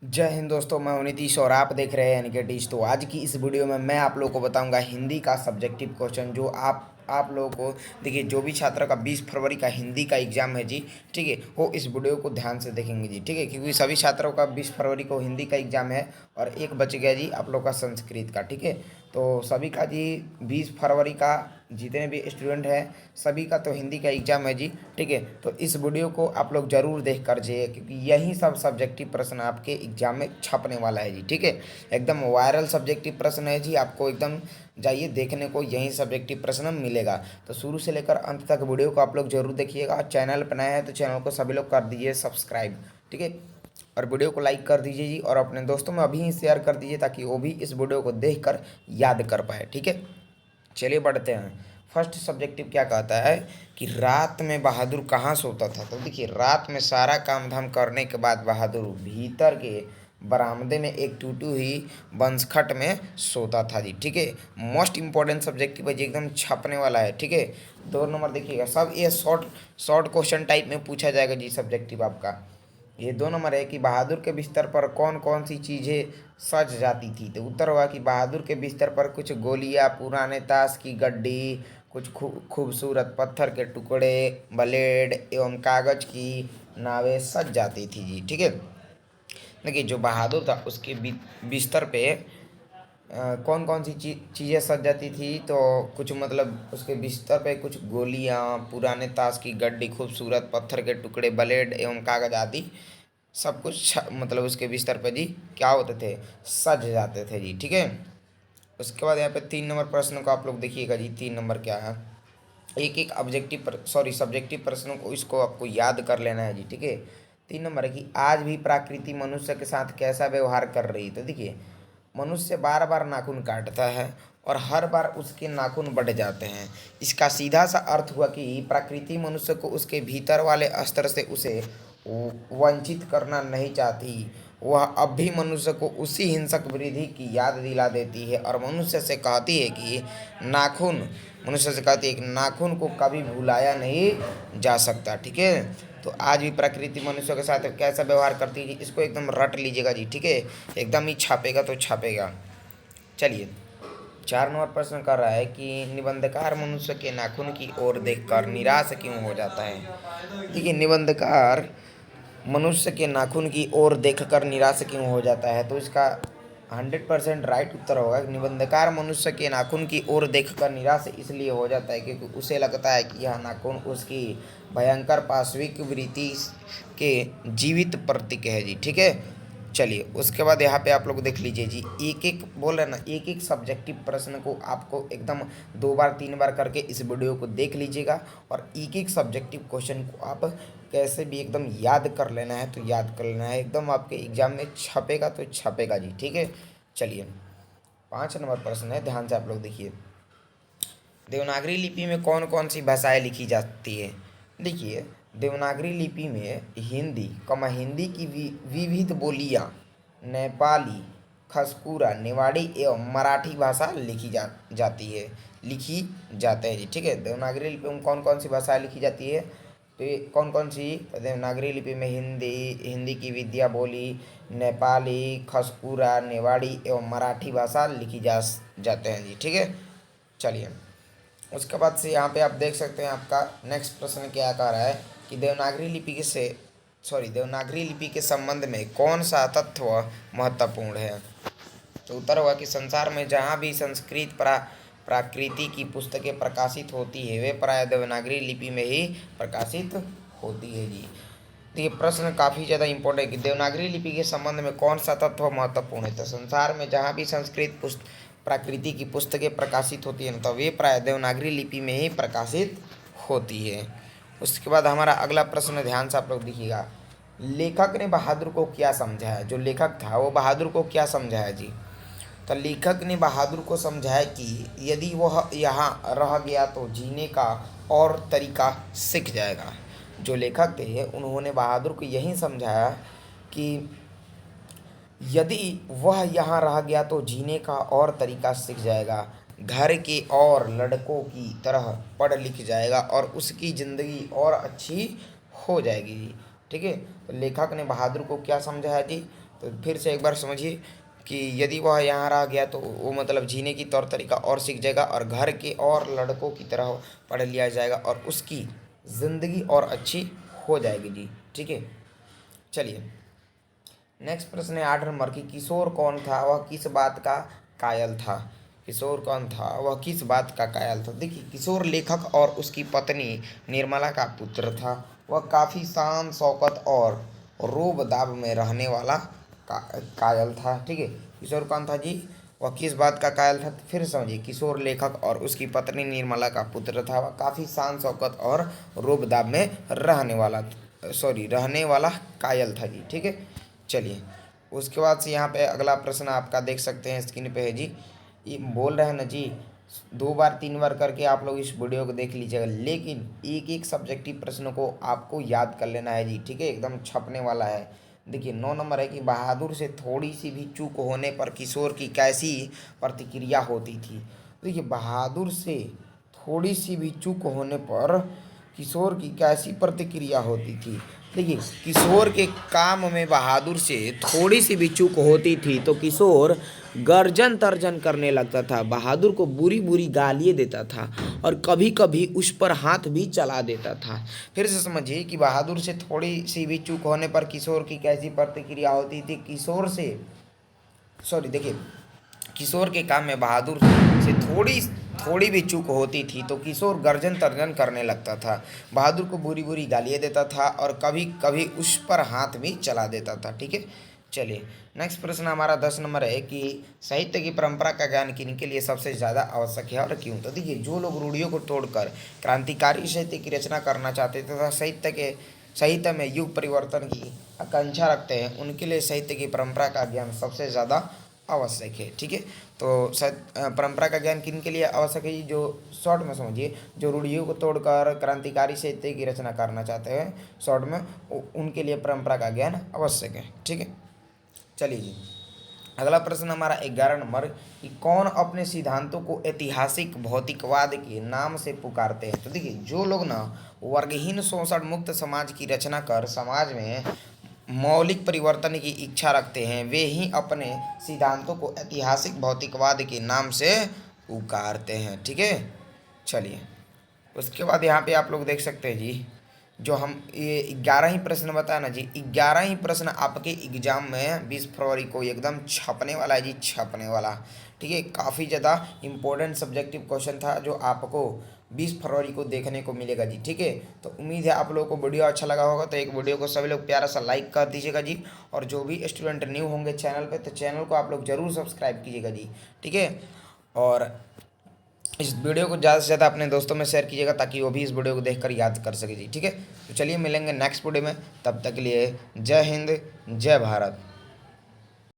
जय हिंद दोस्तों, मैं हूं नीतीश और आप देख रहे हैं निकेटिश। तो आज की इस वीडियो में मैं आप लोगों को बताऊंगा हिंदी का सब्जेक्टिव क्वेश्चन जो आप लोगों को देखिए। जो भी छात्र का 20 फरवरी का हिंदी का एग्ज़ाम है जी, ठीक है, वो इस वीडियो को ध्यान से देखेंगे जी, ठीक है, क्योंकि सभी छात्रों का 20 फरवरी को हिंदी का एग्ज़ाम है और एक बच गया जी आप लोग का संस्कृत का, ठीक है। तो सभी का जी 20 फरवरी का जितने भी स्टूडेंट हैं सभी का तो हिंदी का एग्ज़ाम है जी, ठीक है। तो इस वीडियो को आप लोग ज़रूर देख कर जाइए, क्योंकि यही सब सब्जेक्टिव प्रश्न आपके एग्ज़ाम में छपने वाला है जी, ठीक है। एकदम वायरल सब्जेक्टिव प्रश्न है जी, आपको एकदम जाइए देखने को यही सब्जेक्टिव प्रश्न मिलेगा। तो शुरू से लेकर अंत तक वीडियो को आप लोग जरूर देखिएगा। चैनल पर नया है तो चैनल को सभी लोग कर दीजिए सब्सक्राइब, ठीक है। और वीडियो को लाइक कर दीजिए जी, और अपने दोस्तों में अभी ही शेयर कर दीजिए ताकि वो भी इस वीडियो को देख कर याद कर पाए, ठीक है। चलिए बढ़ते हैं। फर्स्ट सब्जेक्टिव क्या कहता है कि रात में बहादुर कहाँ सोता था। तो देखिए, रात में सारा काम धाम करने के बाद बहादुर भीतर के बरामदे में एक टूटी हुई बंसखट में सोता था जी, ठीक है। मोस्ट इंपॉर्टेंट सब्जेक्टिव है जी, एकदम छपने वाला है, ठीक है। 2 नंबर देखिएगा, सब ये शॉर्ट शॉर्ट क्वेश्चन टाइप में पूछा जाएगा जी सब्जेक्टिव आपका। ये 2 नंबर है कि बहादुर के बिस्तर पर कौन कौन सी चीज़ें सज जाती थी। तो उत्तर होगा कि बहादुर के बिस्तर पर कुछ गोलियां, पुराने ताश की गड्डी, कुछ खूबसूरत पत्थर के टुकड़े, ब्लेड एवं कागज की नावें सज जाती थी जी, ठीक है। देखिए, जो बहादुर था उसके बिस्तर पे कौन कौन सी चीज़ें सज जाती थी। तो कुछ मतलब उसके बिस्तर पे कुछ गोलियां, पुराने ताश की गड्डी, खूबसूरत पत्थर के टुकड़े, ब्लेड एवं कागज आदि सब कुछ मतलब उसके बिस्तर पे जी क्या होते थे, सज जाते थे जी, ठीक है। उसके बाद यहाँ पे 3 नंबर प्रश्न को आप लोग देखिएगा जी। 3 नंबर क्या है, एक एक ऑब्जेक्टिव सॉरी सब्जेक्टिव प्रश्नों को इसको आपको याद कर लेना है जी, ठीक है। 3 नंबर है कि आज भी प्रकृति मनुष्य के साथ कैसा व्यवहार कर रही है। तो देखिए, मनुष्य बार बार नाखून काटता है और हर बार उसके नाखून बढ़ जाते हैं। इसका सीधा सा अर्थ हुआ कि प्रकृति मनुष्य को उसके भीतर वाले स्तर से उसे वंचित करना नहीं चाहती। वह अब भी मनुष्य को उसी हिंसक वृद्धि की याद दिला देती है और मनुष्य से कहती है कि नाखून मनुष्य से कहती है कि नाखून को कभी भुलाया नहीं जा सकता, ठीक है। तो आज भी प्रकृति मनुष्य के साथ कैसा व्यवहार करती है, इसको एकदम रट लीजिएगा जी, ठीक है। एकदम ही छापेगा तो छापेगा। चलिए, 4 नंबर प्रश्न कर रहा है कि निबंधकार मनुष्य के नाखून की ओर देखकर निराश क्यों हो जाता है। देखिए, निबंधकार मनुष्य के नाखून की ओर देखकर निराश क्यों हो जाता है। तो इसका 100% राइट उत्तर होगा कि निबंधकार मनुष्य के नाखून की ओर देखकर निराश इसलिए हो जाता है क्योंकि उसे लगता है कि यह नाखून उसकी भयंकर पाशविक वृत्ति के जीवित प्रतीक है जी, ठीक है। चलिए, उसके बाद यहाँ पे आप लोग देख लीजिए जी, एक एक बोल रहे ना, एक एक सब्जेक्टिव प्रश्न को आपको एकदम 2 बार 3 बार करके इस वीडियो को देख लीजिएगा और एक एक सब्जेक्टिव क्वेश्चन को आप कैसे भी एकदम याद कर लेना है तो याद कर लेना है। एकदम आपके एग्जाम में छपेगा तो छपेगा जी, ठीक है। चलिए, 5 नंबर प्रश्न है, ध्यान से आप लोग देखिए। देवनागरी लिपि में कौन कौन सी भाषाएं लिखी जाती है। देखिए, देवनागरी लिपि में हिंदी की विविध बोलियां, नेपाली, खसपूरा, नेवाड़ी एवं मराठी भाषा लिखी जाते हैं जी, ठीक है। देवनागरी लिपि में कौन कौन सी भाषाएं लिखी जाती है। तो ये कौन कौन सी, तो देवनागरी लिपि में हिंदी की विद्या बोली, नेपाली, खसपूरा, नेवाड़ी एवं मराठी भाषा लिखी जाते हैं जी, ठीक है। चलिए, उसके बाद से यहाँ पे आप देख सकते हैं आपका नेक्स्ट प्रश्न क्या कह रहा है कि देवनागरी लिपि के संबंध में कौन सा तत्व महत्वपूर्ण है। तो उत्तर होगा कि संसार में जहाँ भी संस्कृत प्राकृति की पुस्तकें प्रकाशित होती है वे प्राय देवनागरी लिपि में ही प्रकाशित होती है जी। तो ये प्रश्न काफ़ी ज़्यादा इंपॉर्टेंट है कि देवनागरी लिपि के संबंध में कौन सा तत्व महत्वपूर्ण है। तो संसार में जहाँ भी संस्कृत प्राकृति की पुस्तकें प्रकाशित होती है तो वे प्राय देवनागरी लिपि में ही प्रकाशित होती है। उसके बाद हमारा अगला प्रश्न, ध्यान से आप लोग देखिएगा, लेखक ने बहादुर को क्या समझाया। जो लेखक था वो बहादुर को क्या समझाया जी। तो लेखक ने बहादुर को समझाया कि यदि वह यहाँ रह गया तो जीने का और तरीका सीख जाएगा। जो लेखक थे उन्होंने बहादुर को यही समझाया कि यदि वह यहाँ रह गया तो जीने का और तरीका सीख जाएगा, घर के और लड़कों की तरह पढ़ लिख जाएगा और उसकी ज़िंदगी और अच्छी हो जाएगी, ठीक है। तो लेखक ने बहादुर को क्या समझाया जी, तो फिर से एक बार समझिए कि यदि वह यहाँ रह गया तो वो मतलब जीने की तौर तरीका और सीख जाएगा और घर के और लड़कों की तरह पढ़ लिया जाएगा और उसकी ज़िंदगी और अच्छी हो जाएगी जी। ठीक है, चलिए नेक्स्ट प्रश्न है 8 नंबर की, किशोर कौन था, वह किस बात का कायल था। किशोर कौन था, वह किस बात का कायल था। देखिए किशोर लेखक और उसकी पत्नी निर्मला का पुत्र था। वह काफ़ी शान शौकत और रोब दाब में रहने वाला कायल था। ठीक है, किशोर कौन था जी, वह किस बात का कायल था। फिर समझिए, किशोर लेखक और उसकी पत्नी निर्मला का पुत्र था। वह काफ़ी शान शौकत और रोब दाब में रहने वाला कायल था जी। ठीक है, चलिए उसके बाद से यहाँ पे अगला प्रश्न आपका देख सकते हैं स्क्रीन पे है जी। ये बोल रहे हैं ना जी, 2 बार 3 बार करके आप लोग इस वीडियो को देख लीजिएगा, लेकिन एक एक सब्जेक्टिव प्रश्न को आपको याद कर लेना है जी। ठीक है, एकदम छपने वाला है। देखिए 9 नंबर है कि बहादुर से थोड़ी सी भी चूक होने पर किशोर की कैसी प्रतिक्रिया होती थी। देखिए बहादुर से थोड़ी सी भी चूक होने पर किशोर की कैसी प्रतिक्रिया होती थी। देखिए किशोर के काम में बहादुर से थोड़ी सी भी चूक होती थी तो किशोर गर्जन तर्जन करने लगता था, बहादुर को बुरी बुरी गालियाँ देता था और कभी कभी उस पर हाथ भी चला देता था। फिर से समझिए कि बहादुर से थोड़ी सी भी चूक होने पर किशोर की कैसी प्रतिक्रिया होती थी। देखिए किशोर के काम में बहादुर से थोड़ी थोड़ी भी चूक होती थी तो किशोर गर्जन तर्जन करने लगता था, बहादुर को बुरी बुरी गालियाँ देता था और कभी कभी उस पर हाथ भी चला देता था। ठीक है, चलिए नेक्स्ट प्रश्न हमारा 10 नंबर है कि साहित्य की परंपरा का ज्ञान किनके लिए सबसे ज़्यादा आवश्यक है और क्यों। तो देखिए जो लोग रूढ़ियों को तोड़कर क्रांतिकारी साहित्य की रचना करना चाहते थे तथा साहित्य में युग परिवर्तन की आकांक्षा रखते हैं, उनके लिए साहित्य की परंपरा का ज्ञान सबसे ज़्यादा आवश्यक है। ठीक है, तो परंपरा का ज्ञान किन के लिए आवश्यक है, जो शॉर्ट में समझिए, जो रूढ़ियों को तोड़कर क्रांतिकारी साहित्य की रचना करना चाहते हैं, शॉर्ट में उनके लिए परंपरा का ज्ञान आवश्यक है। ठीक है, चलिए जी अगला प्रश्न हमारा 11 नंबर कि कौन अपने सिद्धांतों को ऐतिहासिक भौतिकवाद के नाम से पुकारते हैं। तो देखिए जो लोग ना वर्गहीन शोषण मुक्त समाज की रचना कर समाज में मौलिक परिवर्तन की इच्छा रखते हैं, वे ही अपने सिद्धांतों को ऐतिहासिक भौतिकवाद के नाम से पुकारते हैं। ठीक है, चलिए उसके बाद यहाँ पे आप लोग देख सकते हैं जी, जो हम ये 11 ही प्रश्न बताया ना जी, 11 ही प्रश्न आपके एग्जाम में 20 फरवरी को एकदम छपने वाला है जी, छपने वाला। ठीक है, काफ़ी ज़्यादा इम्पोर्टेंट सब्जेक्टिव क्वेश्चन था जो आपको 20 फरवरी को देखने को मिलेगा जी। ठीक है, तो उम्मीद है आप लोगों को वीडियो अच्छा लगा होगा, तो एक वीडियो को सभी लोग प्यारा सा लाइक कर दीजिएगा जी। और जो भी स्टूडेंट न्यू होंगे चैनल पे तो चैनल को आप लोग ज़रूर सब्सक्राइब कीजिएगा जी। ठीक है, और इस वीडियो को ज़्यादा से ज़्यादा अपने दोस्तों में शेयर कीजिएगा ताकि वो भी इस वीडियो को देखकर याद कर सके जी। ठीक है, तो चलिए मिलेंगे नेक्स्ट वीडियो में, तब तक के लिए जय हिंद जय भारत।